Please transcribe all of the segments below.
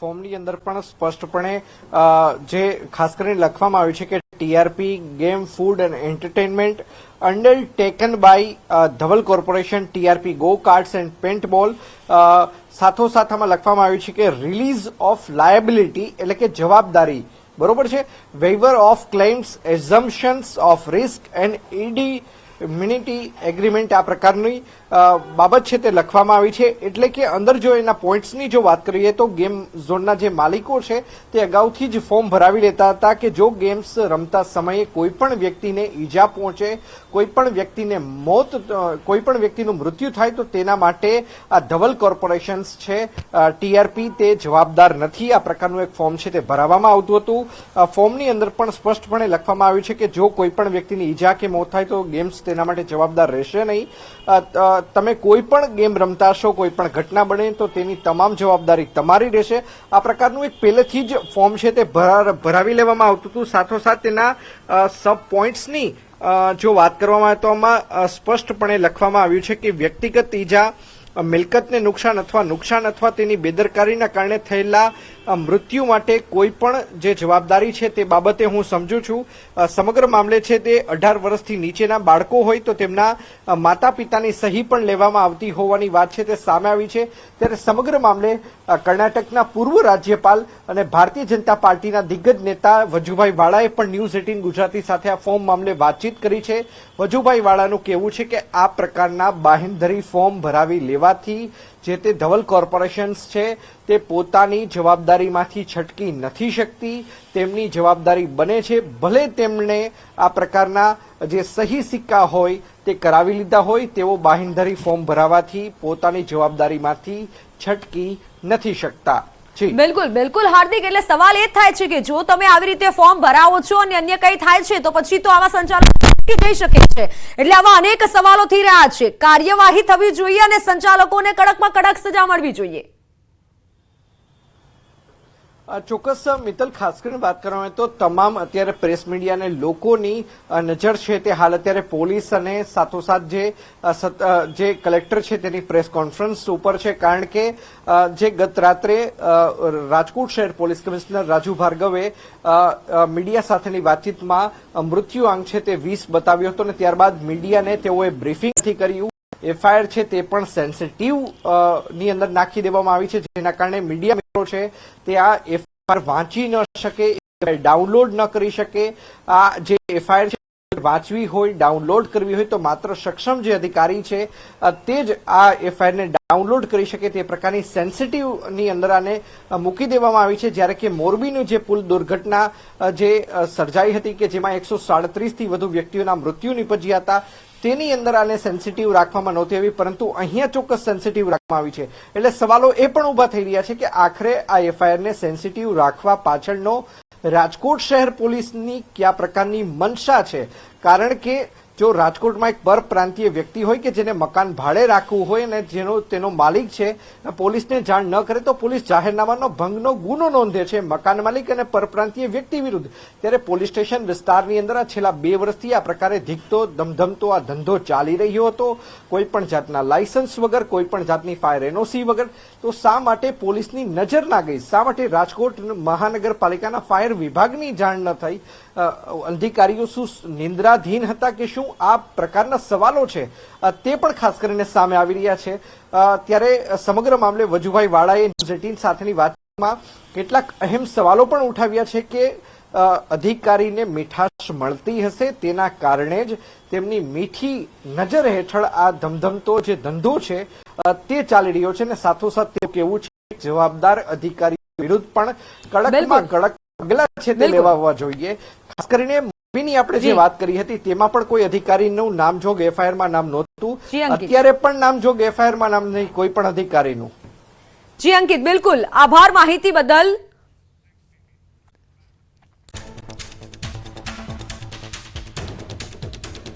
ફોર્મની અંદર પણ સ્પષ્ટપણે જે ખાસ કરીને લખવામાં આવ્યું છે કે TRP game food and entertainment undertaken by Dhaval corporation TRP go karts and paintball સાથોસાથ આમાં લખવામાં આવ્યું છે કે રિલીઝ ઓફ લાયબિલિટી એટલે કે જવાબદારી બરોબર છે waiver of claims assumptions of risk and immunity agreement આ પ્રકારની બાબત છે તે લખવામાં આવી છે એટલે કે અંદર જો એના પોઈન્ટ્સની જો વાત કરીએ તો ગેમ ઝોનના જે માલિકો છે તે અગાઉથી જ ફોર્મ ભરાવી લેતા હતા કે જો ગેમ્સ રમતા સમયે કોઈ પણ વ્યક્તિને ઈજા પહોંચે કોઈ પણ વ્યક્તિને કોઈ પણ વ્યક્તિનું મૃત્યુ થાય તો તેના માટે આ ધવલ કોર્પોરેશન્સ છે ટીઆરપી તે જવાબદાર નથી આ પ્રકારનું એક ફોર્મ છે તે ભરાવવામાં આવતું હતું ફોર્મની અંદર પણ સ્પષ્ટપણે લખવામાં આવ્યું છે કે જો કોઈ પણ વ્યક્તિની ઈજા કે મોત થાય તો ગેમ્સ તેના માટે જવાબદાર રહેશે નહીં તમે કોઈ પણ ગેમ રમતા હશો કોઈ પણ ઘટના બને તો તેની તમામ જવાબદારી તમારી રહેશે આ પ્રકારનું એક પહેલેથી જ ફોર્મ છે તે ભરાવી લેવામાં આવતું હતું સાથોસાથ તેના સબ પોઈન્ટ્સની જો વાત કરવામાં આવે તો આમાં સ્પષ્ટપણે લખવામાં આવ્યું છે કે વ્યક્તિગત ઈજા મિલકતને નુકસાન અથવા તેની બેદરકારીના કારણે થયેલા મૃત્યુ માટે કોઈ પણ જે જવાબદારી છે તે બાબતે હું સમજુ છું સમગ્ર મામલે છે તે 18 વર્ષથી નીચેના બાળકો હોય તો તેમના માતા પિતાની સહી પણ લેવામાં આવતી હોવાની વાત છે તે સામે આવી છે ત્યારે સમગ્ર મામલે કર્ણાટકના પૂર્વ રાજ્યપાલ અને ભારતીય જનતા પાર્ટીના દિગ્ગજ નેતા વજુભાઈ વાળાએ પણ ન્યૂઝ 18 ગુજરાતી સાથે આ ફોર્મ મામલે વાતચીત કરી છે વજુભાઈ વાળાનું કહેવું છે કે આ પ્રકારના બાહેંધરી ફોર્મ ભરાવી લેવાથી જે તે ધવલ કોર્પોરેશન્સ છે તે પોતાની જવાબદારીમાંથી છટકી નથી શકતી તેમની જવાબદારી બને છે ભલે તેમણે આ પ્રકારના જે સહી સિક્કા હોય તે કરાવી લીધા હોય તેવો બાહેંધરી ફોર્મ ભરાવાથી પોતાની જવાબદારીમાંથી છટકી નથી શકતા બિલકુલ બિલકુલ હાર્દિક એટલે સવાલ એ થાય છે કે જો તમે આવી રીતે ફોર્મ ભરાવો છો અને અન્ય કંઈ થાય છે તો પછી તો આવા સંચાલકો જઈ શકે છે એટલે આવા અનેક સવાલો થઈ રહ્યા છે કાર્યવાહી થવી જોઈએ અને સંચાલકોને કડકમાં કડક સજા મળવી જોઈએ ચોક્કસ મિત્તલ ખાસ કરીને વાત કરવામાં આવે તો તમામ અત્યારે પ્રેસ મીડિયા અને લોકોની નજર છે તે હાલ અત્યારે પોલીસ અને સાથોસાથ જે કલેક્ટર છે તેની પ્રેસ કોન્ફરન્સ ઉપર છે કારણ કે જે ગત રાત્રે રાજકોટ શહેર પોલીસ કમિશનર રાજુ ભાર્ગવે મીડિયા સાથેની વાતચીતમાં મૃત્યુઆંક છે તે 20 બતાવ્યો હતો અને ત્યારબાદ મીડિયાને તેઓએ બ્રીફિંગ કર્યું એફઆઈઆર છે તે પણ સેન્સિટિવ ની અંદર નાખી દેવામાં આવી છે જેના કારણે મીડિયા મિત્રો છે તે આ એફઆઈઆર વાંચી ન શકે ડાઉનલોડ ન કરી શકે આ જે એફઆઈઆર છે વાંચવી હોય ડાઉનલોડ કરવી હોય તો માત્ર સક્ષમ જે અધિકારી છે તે જ આ એફઆઈઆરને ડાઉનલોડ કરી શકે તે પ્રકારની સેન્સિટિવ ની અંદર આને મૂકી દેવામાં આવી છે જ્યારે કે મોરબીનું જે પુલ દુર્ઘટના જે સર્જાઈ હતી કે જેમાં 137 થી વધુ વ્યક્તિઓના મૃત્યુ નિપજ્યા હતા તેની અંદર આને સેન્સિટિવ રાખવામાં નહોતી આવી પરંતુ અહીંયા ચોક્કસ સેન્સિટિવ રાખવામાં આવી છે એટલે સવાલો એ પણ ઉભા થઈ રહ્યા છે કે આખરે આ એફઆઈઆરને સેન્સિટિવ રાખવા પાછળનો રાજકોટ શહેર પોલીસની કયા પ્રકારની મનસા છે કારણ કે જો રાજકોટમાં એક પરપ્રાંતીય વ્યક્તિ હોય કે જેને મકાન ભાડે રાખવું હોય અને તેનો માલિક છે પોલીસને જાણ ન કરે તો પોલીસ જાહેરનામાનો ભંગનો ગુનો નોંધે છે મકાન માલિક અને પરપ્રાંતીય વ્યક્તિ વિરુદ્ધ ત્યારે પોલીસ સ્ટેશન વિસ્તારની અંદર છેલ્લા 2 વર્ષથી આ પ્રકારે ધીકતો ધમધમતો આ ધંધો ચાલી રહ્યો હતો કોઈ પણ જાતના લાયસન્સ વગર કોઈ પણ જાતની ફાયર એનઓસી વગર તો શા માટે પોલીસની નજર ના ગઈ શા માટે રાજકોટ મહાનગરપાલિકાના ફાયર વિભાગની જાણ ન થઈ અધિકારીઓ શું નિંદ્રાધીન હતા કે શું આ પ્રકારના સવાલો છે તે પણ ખાસ કરીને સામે આવી રહ્યા છે ત્યારે સમગ્ર મામલે વજુભાઈ વાળાએ ન્યૂઝ 18 સાથેની વાતમાં કેટલાક અહેમ સવાલો પણ ઉઠાવ્યા છે કે અધિકારીને મીઠાશ મળતી હશે તેના કારણે જ તેમની મીઠી નજર હેઠળ આ ધમધમતો જે ધંધો છે તે ચાલી રહ્યો છે અને સાથોસાથ તે કેવું છે જવાબદાર અધિકારી વિરુદ્ધ પણ કડકમાં કડક પગલા છે તે લેવા જોઈએ ખાસ કરીને મોરબીની આપણે જે વાત કરી હતી તેમાં પણ કોઈ અધિકારીનું નામજોગ એફઆઈઆરમાં નામ નહોતું અત્યારે પણ નામજોગ એફઆઈઆરમાં નામ નહીં કોઈ પણ અધિકારીનું જી અંકિત બિલકુલ આભાર માહિતી બદલ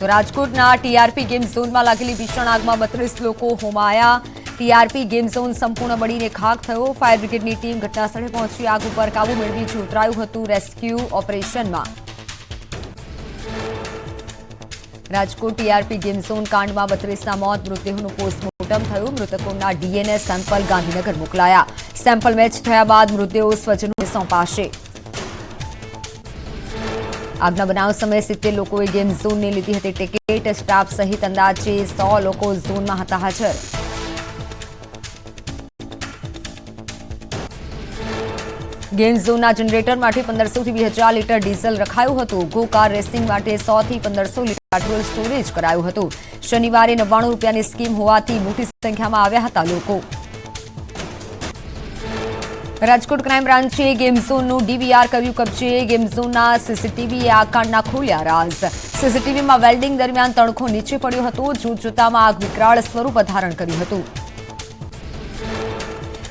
તો રાજકોટના ટીઆરપી ગેમ ઝોનમાં લાગેલી ભીષણ આગમાં 32 લોકો હોમાયા ટીઆરપી ગેમ ઝોન સંપૂર્ણ બળીને ખાક થયો ફાયર બ્રિગેડની ટીમ ઘટનાસ્થળે પહોંચી આગ ઉપર કાબુ મેળવી જોતરાયું હતું રેસ્ક્યુ ઓપરેશનમાં રાજકોટ ટીઆરપી ગેમ ઝોન કાંડમાં 32ના મોત મૃતદેહોનું પોસ્ટમોર્ટમ થયું મૃતકોના ડીએનએ સેમ્પલ ગાંધીનગર મોકલાયા સેમ્પલ મેચ થયા બાદ મૃતદેહો સ્વજનોને સોંપાશે. આગના બનાવ સમયે 70 લોકોએ ગેમ ઝોનની લીધી હતી ટિકિટ. સ્ટાફ સહિત અંદાજે 100 લોકો ઝોનમાં હતા હાજર. ગેમ ઝોનના જનરેટર માટે 1500 થી 2000 લીટર ડીઝલ રખાયું હતું. ગો કાર રેસિંગ માટે 100 થી 1500 લીટર પેટ્રોલ સ્ટોરેજ કરાયું હતું. શનિવારે 99 રૂપિયાની સ્કીમ હોવાથી મોટી સંખ્યામાં આવ્યા હતા લોકો. રાજકોટ ક્રાઇમ બ્રાન્ચે ગેમ ઝોનનું ડીવીઆર કર્યું કબજે. ગેમ ઝોનના સીસીટીવીએ આ કાંડના ખોલ્યા રાઝ. સીસીટીવીમાં વેલ્ડિંગ દરમિયાન તણખો નીચે પડ્યો હતો. જોતજોતામાં આગ વિકરાળ સ્વરૂપ ધારણ કર્યું હતું.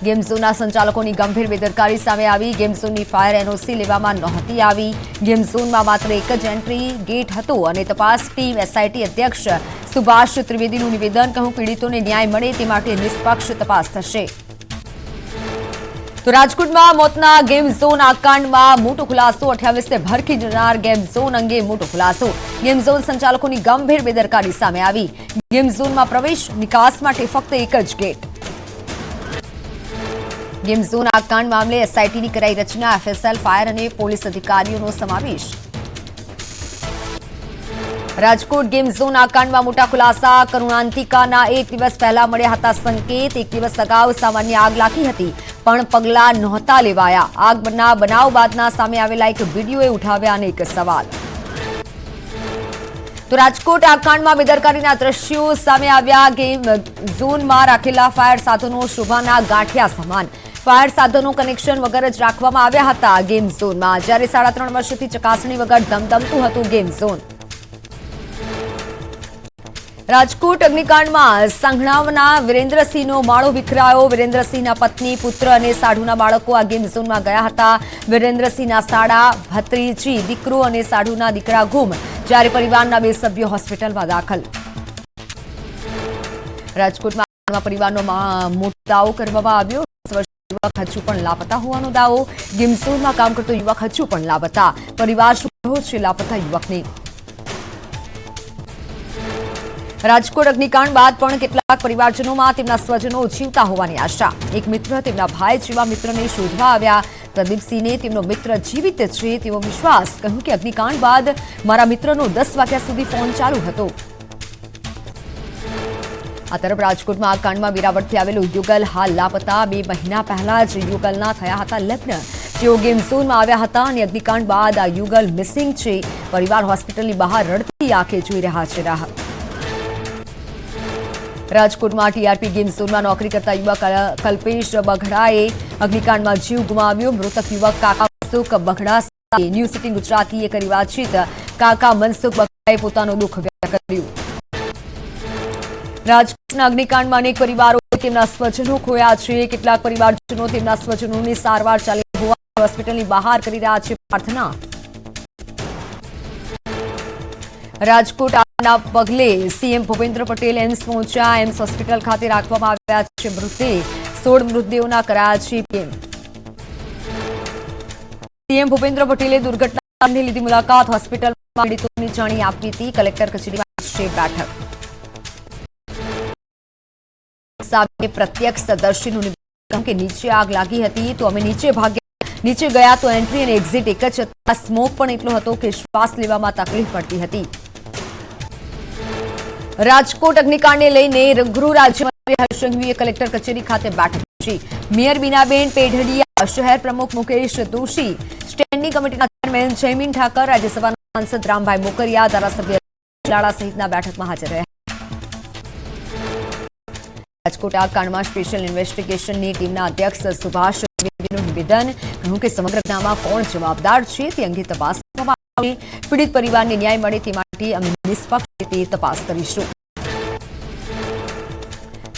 ગેમ ઝોનના સંચાલકોની ગંભીર બેદરકારી સામે આવી. ગેમ ઝોનની ફાયર એનઓસી લેવામાં નહોતી આવી. ગેમ ઝોનમાં માત્ર એક જ એન્ટ્રી ગેટ હતો અને તપાસ ટીમ એસઆઈટી અધ્યક્ષ સુભાષ ત્રિવેદીનું નિવેદન, કહ્યું પીડિતોને ન્યાય મળે તે માટે નિષ્પક્ષ તપાસ થશે. તો રાજકોટમાં મોતના ગેમ ઝોન કાંડમાં મોટો ખુલાસો. 28 ને ભરખી જનાર ગેમ ઝોન અંગે મોટો ખુલાસો. ગેમ ઝોન સંચાલકોની ગંભીર બેદરકારી સામે આવી. ગેમ ઝોનમાં પ્રવેશ નિકાસ માટે ફક્ત એક જ ગેટ. ગેમ ઝોન કાંડ મામલે એસઆઈટીની કરાઈ રચના. એફએસએલ, ફાયર અને પોલીસ અધિકારીઓનો સમાવેશ. રાજકોટ ગેમ ઝોન કાંડમાં મોટા ખુલાસા. કરુણાંતિકાના એક દિવસ પહેલા મળ્યા હતા સંકેત. એક દિવસ અગાઉ સામાન્ય આગ લાગી હતી પણ પગલાં નહોતા લેવાયા. આગના બનાવ બાદના સામે આવેલા એક વિડીયોએ ઉઠાવ્યા અનેક સવાલ. તો રાજકોટ કાંડમાં બેદરકારીના દ્રશ્યો સામે આવ્યા. ગેમ ઝોનમાં રાખેલા ફાયર સાધનો શોભાના ગાંઠિયા સમાન. ફાયર સાધનો કનેક્શન વગર જ રાખવામાં આવ્યા હતા ગેમ ઝોનમાં, જ્યારે 3.5 વર્ષથી ચકાસણી વગર ધમધમતું હતું ગેમ ઝોન. રાજકોટ અગ્નિકાંડમાં સંઘણાવના વિરેન્દ્રસિંહનો માળો વિખરાયો. વિરેન્દ્રસિંહના પત્ની, પુત્ર અને સાઢુના બાળકો આ ગેમ ઝોનમાં ગયા હતા. વિરેન્દ્રસિંહના સાડા, ભત્રીજી, દીકરો અને સાઢુના દીકરા ગુમ, જ્યારે પરિવારના 2 સભ્યો હોસ્પિટલમાં દાખલ. રાજકોટમાં પરિવારનો મોટો દાવો કરવામાં આવ્યો. યુવક હજુ પણ લાપતા હોવાનો દાવો. ગેમ ઝોનમાં કામ કરતો યુવક હજુ પણ લાપતા. પરિવાર શોધ્યો છે લાપતા યુવકને. રાજકોટ અગ્નિકાંડ બાદ પણ કેટલાક પરિવારજનોમાં તેમના સ્વજનો જીવતા હોવાની આશા. એક મિત્ર તેમના ભાઈ જેવા મિત્રને શોધવા આવ્યા. પ્રદીપસિંહને તેમનો મિત્ર જીવિત છે તેવો વિશ્વાસ. કહ્યું કે અગ્નિકાંડ બાદ મારા મિત્રનો 10 વાગ્યા સુધી ફોન ચાલુ હતો. આ તરફ રાજકોટમાં આ કાંડમાં વેરાવળથી આવેલું યુગલ હાલ લાપતા. 2 મહિના પહેલા જ યુગલના થયા હતા લગ્ન. જેઓ ગેમ ઝોનમાં આવ્યા હતા અને અગ્નિકાંડ બાદ આ યુગલ મિસિંગ છે. પરિવાર હોસ્પિટલની બહાર રડતી આંખે જોઈ રહ્યા છે રાહત. રાજકોટમાં ટીઆરપી ગેમ ઝોનમાં નોકરી કરતા યુવક કલ્પેશ બગડાએ અગ્નિકાંડમાં જીવ ગુમાવ્યો. મૃતક યુવક કાકા મનસુખ બગડા સાથે ન્યૂઝ 18 ગુજરાતીએ કરી વાતચીત. કાકા મનસુખ બગડાએ પોતાનું દુઃખ વ્યક્ત કર્યું. રાજકોટના અગ્નિકાંડમાં અનેક પરિવારોએ તેમના સ્વજનો ખોયા છે. કેટલાક પરિવારજનો તેમના સ્વજનોની સારવાર ચાલી હોવા હોસ્પિટલની બહાર કરી રહ્યા છે પ્રાર્થના. રાજકોટ ના પગલે સીએમ ભૂપેન્દ્ર પટેલ એમ્સ પહોંચ્યા. એમ્સ હોસ્પિટલ ખાતે રાખવામાં આવ્યા છે મૃતદેહ. 16 મૃતદેહોના કરાયા છે પીએમ. સીએમ ભૂપેન્દ્ર પટેલે દુર્ઘટનાની લીધી મુલાકાત. હોસ્પિટલમાં પીડિતોની જાણ આપી હતી. કલેક્ટર કચેરીમાં છે બેઠક. સામે પ્રત્યક્ષદર્શીનું નિવેદન કે નીચે આગ લાગી હતી તો અમે નીચે ભાગ્યા. નીચે ગયા તો એન્ટ્રી અને એક્ઝિટ એક જ હતા. સ્મોક પણ એટલો હતો કે શ્વાસ લેવામાં તકલીફ પડતી હતી. રાજકોટ અગ્નિકાંડને લઈને ગૃહ રાજ્યમંત્રી હર્ષ સંઘવીએ કલેક્ટર કચેરી ખાતે બેઠક યોજી. મેયર બીનાબેન પેઢડિયા, શહેર પ્રમુખ મુકેશ દોશી, સ્ટેન્ડિંગ કમિટીના ચેરમેન જયમીન ઠાકર, રાજ્યસભાના સાંસદ રામભાઈ મોકરિયા, ધારાસભ્ય લાડા સહિતના બેઠકમાં હાજર રહ્યા. રાજકોટ આ કાંડમાં સ્પેશિયલ ઇન્વેસ્ટિગેશનની ટીમના અધ્યક્ષ સુભાષ ત્રિવેદીનું નિવેદન. કહ્યું કે સમગ્ર ઘટનામાં કોણ જવાબદાર છે તે અંગે તપાસ કરવામાં આવશે. પીડિત પરિવારને ન્યાય મળે તે માટે અમે નિષ્પક્ષ રીતે તપાસ કરીશું.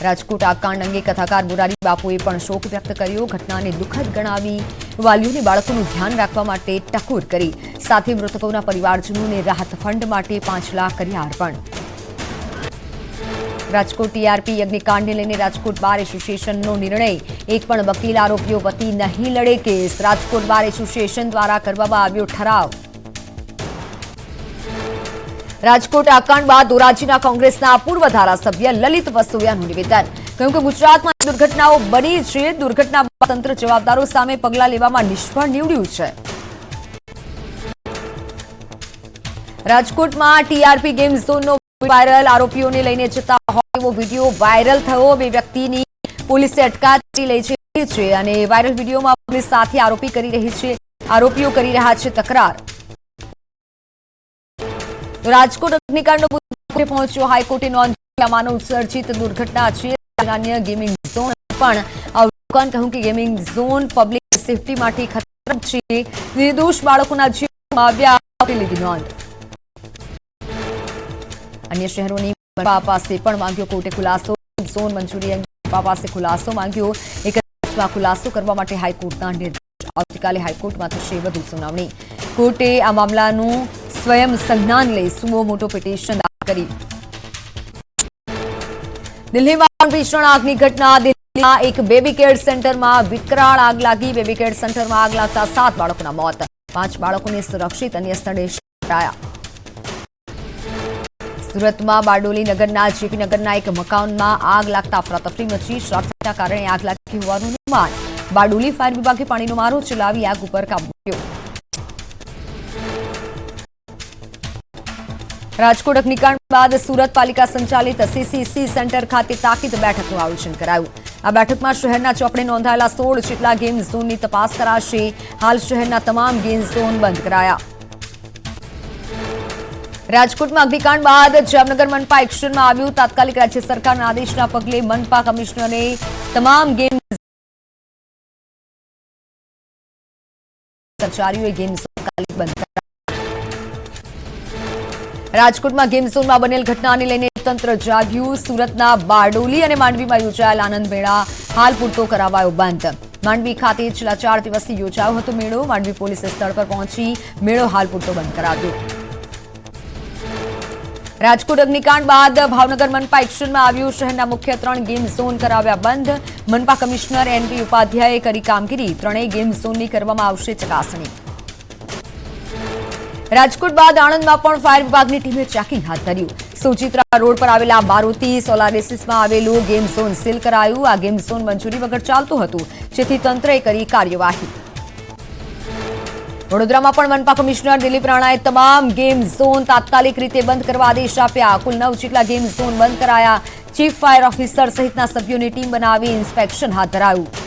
રાજકોટ આ કાંડ અંગે કથાકાર મુરારી બાપુએ પણ શોક વ્યક્ત કર્યો. ઘટનાને દુઃખદ ગણાવી વાલીઓને બાળકોનું ધ્યાન રાખવા માટે ટકોર કરી. સાથે મૃતકોના પરિવારજનોને રાહત ફંડ માટે 5 લાખ કર્યા અર્પણ. રાજકોટ ટીઆરપી અગ્નિકાંડને લઈને રાજકોટ બાર એસોસિએશનનો નિર્ણય. એક પણ વકીલ આરોપીઓ વતી નહીં લડે કેસ. રાજકોટ બાર એસોસિએશન દ્વારા કરવામાં આવ્યો ઠરાવ. રાજકોટ કાંડ બાદ ધોરાજીના કોંગ્રેસના પૂર્વ ધારાસભ્ય લલિત વસોયાનું નિવેદન. કહ્યું કે ગુજરાતમાં દુર્ઘટનાઓ બની છે. દુર્ઘટના બાદ તંત્ર જવાબદારો સામે પગલાં લેવામાં નિષ્ફળ નીવડ્યું છે. રાજકોટમાં ટીઆરપી ગેમ ઝોનનો વાયરલ. આરોપીઓને લઈને જતા હોય એવો વિડીયો વાયરલ થયો. 2 વ્યક્તિની પોલીસે અટકાયત લઈ જઈ છે અને વાયરલ વિડીયોમાં પોલીસ સાથે આરોપીઓ કરી રહ્યા છે તકરાર. રાજકોટ અગ્નિકાંડનો મુદ્દો પહોંચ્યો હાઈકોર્ટે નોંધેલા માનવ સર્જિત દુર્ઘટના છે. અન્ય ગેમિંગ ઝોન પણ અવલોકન. કહ્યું કે ગેમિંગ ઝોન પબ્લિક સેફટી માટે ખતરનાક છે. નિર્દોષ બાળકોના જીવમાં આવ્યા લીધી નોંધ. અન્ય શહેરોની મનપા પાસે પણ માંગ્યો કોર્ટે ખુલાસો. ઝોન મંજૂરી અંગે મનપા પાસે ખુલાસો માંગ્યો. 1 દિવસમાં ખુલાસો કરવા માટે હાઈકોર્ટના નિર્દેશ. આવતીકાલે હાઈકોર્ટમાં થશે વધુ સુનાવણી. કોર્ટે આ મામલાનું સ્વયં સંજ્ઞાન લઈ સુમો મોટો પિટિશન દાખલ કરી. દિલ્હીમાં ભીષણ આગની ઘટના. દિલ્હીના એક બેબી કેર સેન્ટરમાં વિકરાળ આગ લાગી. બેબી કેર સેન્ટરમાં આગ લાગતા 7 બાળકોના મોત. 5 બાળકોને સુરક્ષિત અન્ય સ્થળે શોધાયા. સુરતમાં બારડોલી નગરના જેપી નગરના એક મકાનમાં આગ લાગતા અફરાતફરી મચી. શોર્ટ સર્કિટના કારણે આગ લાગી હોવાનું અનુમાન. બારડોલી ફાયર વિભાગે પાણીનો મારો ચલાવી આગ ઉપર કાબુ કર્યો. રાજકોટ અગ્નિકાંડ બાદ સુરત પાલિકા સંચાલિત સીસીસી સેન્ટર ખાતે તાકીદ બેઠકનું આયોજન કરાયું. આ બેઠકમાં શહેરના ચોપડે નોંધાયેલા 16 જેટલા ગેમ ઝોનની તપાસ કરાશે. હાલ શહેરના તમામ ગેમ ઝોન બંધ કરાયા. રાજકોટમાં અગ્નિકાંડ બાદ જામનગર મનપા એક્શનમાં આવ્યું. તાત્કાલિક રાજ્ય સરકારના આદેશના પગલે મનપા કમિશનરે તમામ ગેમ કર્મચારીઓએ ગેમ ઝોન તાત્કાલિક બંધ કરાયા. રાજકોટમાં ગેમ ઝોનમાં બનેલ ઘટનાને લઈને તંત્ર જાગ્યું. સુરતના બારડોલી અને માંડવીમાં યોજાયેલ આનંદ મેળા હાલ પૂરતો કરાવાયો બંધ. માંડવી ખાતે છેલ્લા 4 દિવસથી યોજાયો હતો મેળો. માંડવી પોલીસે સ્થળ પર પહોંચી મેળો હાલ પૂરતો બંધ કરાવ્યો. રાજકોટ અગ્નિકાંડ બાદ ભાવનગર મનપા એક્શનમાં આવ્યું. શહેરના મુખ્ય 3 ગેમ ઝોન કરાવ્યા બંધ. મનપા કમિશનર એનપી ઉપાધ્યાયે કરી કામગીરી. 3 ગેમ ઝોનની કરવામાં આવશે ચકાસણી. રાજકોટ બાદ આણંદમાં પણ ફાયર વિભાગની ટીમે ચેકિંગ હાથ ધર્યું. સોજિત્રા રોડ પર આવેલા મારુતિ સોલારિસિસમાં આવેલું ગેમ ઝોન સીલ કરાયું. આ ગેમ ઝોન મંજૂરી વગર ચાલતું હતું, જેથી તંત્રએ કરી કાર્યવાહી. વડોદરામાં પણ મનપા કમિશનર દિલીપ રાણાએ તમામ ગેમ ઝોન તાત્કાલિક રીતે બંધ કરવા આદેશ આપ્યા. કુલ 9 જેટલા ગેમ ઝોન બંધ કરાયા. ચીફ ફાયર ઓફિસર સહિતના સભ્યોની ટીમ બનાવી ઇન્સ્પેક્શન હાથ ધરાયું.